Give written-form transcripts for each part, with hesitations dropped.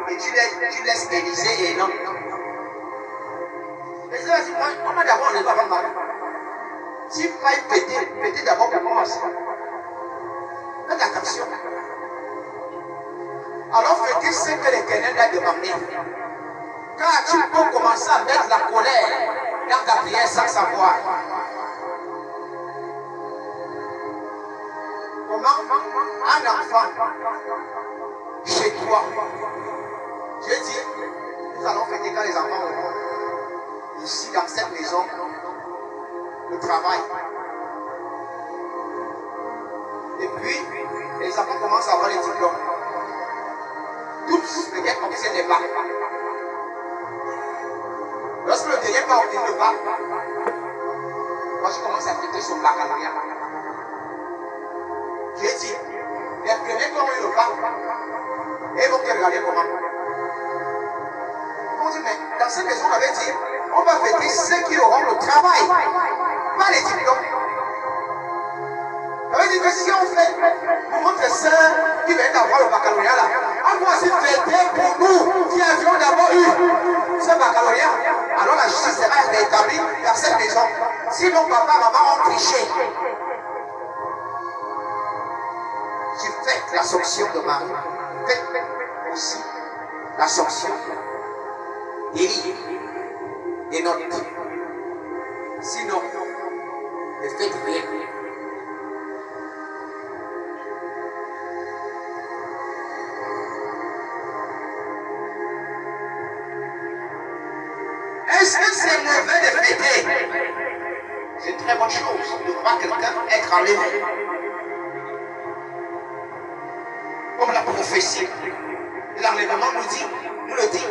et tu laisses Élisée et non. Et ça, c'est moi, comment d'abord on ne va pas mal. Si il faille péter d'abord pour commencer. Faites attention. Alors faites ce que l'Éternel a demandé. Car tu peux commencer à mettre la colère dans ta prière sans savoir. Comment un enfant chez toi, je dis, nous allons fêter quand les enfants vont ici dans cette maison, le travail. Et puis, les enfants commencent à avoir les diplômes. Tous les gars obtiennent les bacs. Lorsque le dernier va obtenir le bac, moi je commence à fêter son baccalauréat. J'ai dit, les premiers qui ont eu le bac, et ils vont te regarder comment. Ils vont dire, mais dans cette maison, on avait dit, on va fêter ceux qui auront le travail, pas les diplômes. Ça veut dire que si on fait pour votre soeur qui vient d'avoir le baccalauréat là, on doit aussi fêter pour nous qui avions d'abord eu ce baccalauréat. Alors la justice sera rétablie dans cette maison. Sinon papa, maman ont triché. Tu fais l'Assomption de Marie. Faites aussi l'Assomption d'Élie et notre. Sinon, ne faites rien. Est-ce que c'est mauvais de fêter? C'est une très bonne chose de voir quelqu'un être enlevé. Comme la prophétie. L'enlèvement nous le dit.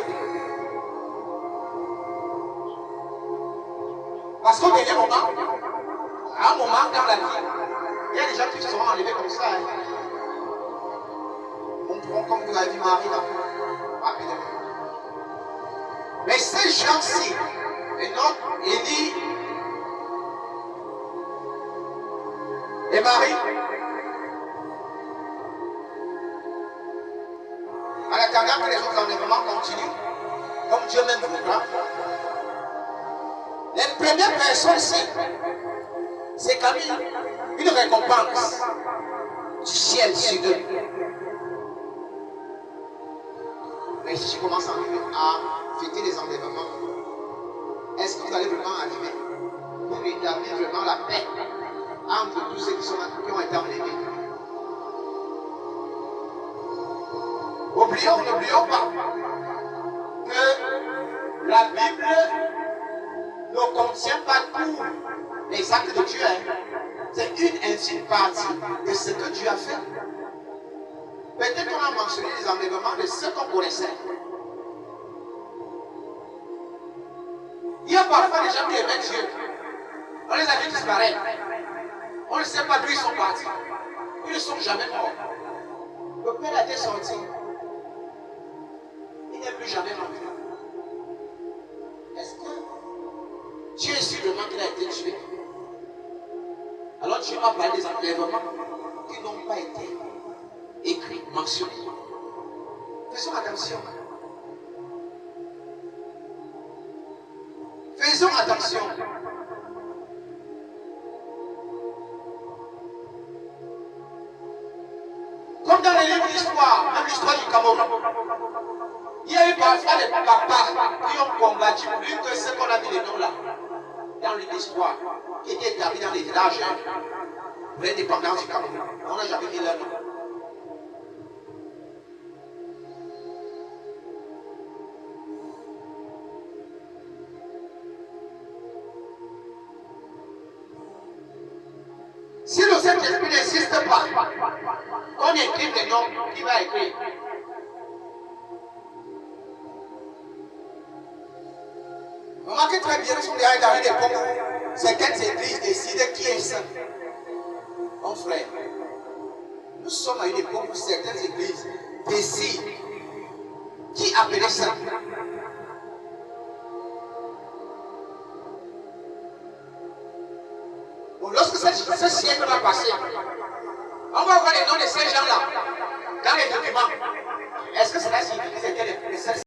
Parce qu'au dernier moment, à un moment dans la vie, il y a des gens qui seront enlevés comme ça. Comme vous avez vu Marie là, rapidement. Mais ces gens-ci, et notre Élie et Marie, en attendant que les autres enlèvements continuent, comme Dieu même voudra, les premières personnes-ci, c'est comme une récompense du ciel sur eux. Mais si je commence à fêter les enlèvements, est-ce que vous allez vraiment arriver pour établir vraiment la paix entre tous ceux qui ont été enlevés? N'oublions pas que la Bible ne contient pas tous les actes de Dieu. C'est une infime partie de ce que Dieu a fait. Peut-être qu'on a mentionné les enlèvements de ceux qu'on connaissait. Il y a parfois des gens qui aimaient Dieu. On les a vus disparaître. On ne sait pas d'où ils sont partis. Ils ne sont jamais morts. Le Père a été sorti. Il n'est plus jamais rentré. Est-ce que Dieu est sûr qu'il a été tué? Alors Dieu m'a parlé des enlèvements qui n'ont pas été écrits, mentionnés. Faisons attention. Faisons attention. Comme dans les livres d'histoire, même l'histoire du Cameroun, il y a eu parfois des papas qui ont combattu plus que ce qu'on a mis les noms là, dans l'histoire, qui étaient établis dans les villages pour l'indépendance du Cameroun. On n'a jamais mis leur nom. Si le Saint-Esprit n'existe pas, on écrit des noms qui va écrire. Remarquez très bien, nous sommes déjà dans une époque où certaines églises décident qui est saint. Mon frère, nous sommes à une époque où certaines églises décident qui appeler saint. Lorsque ce siècle va passer, on va voir les noms de ces gens-là dans les documents. Est-ce que cela signifie que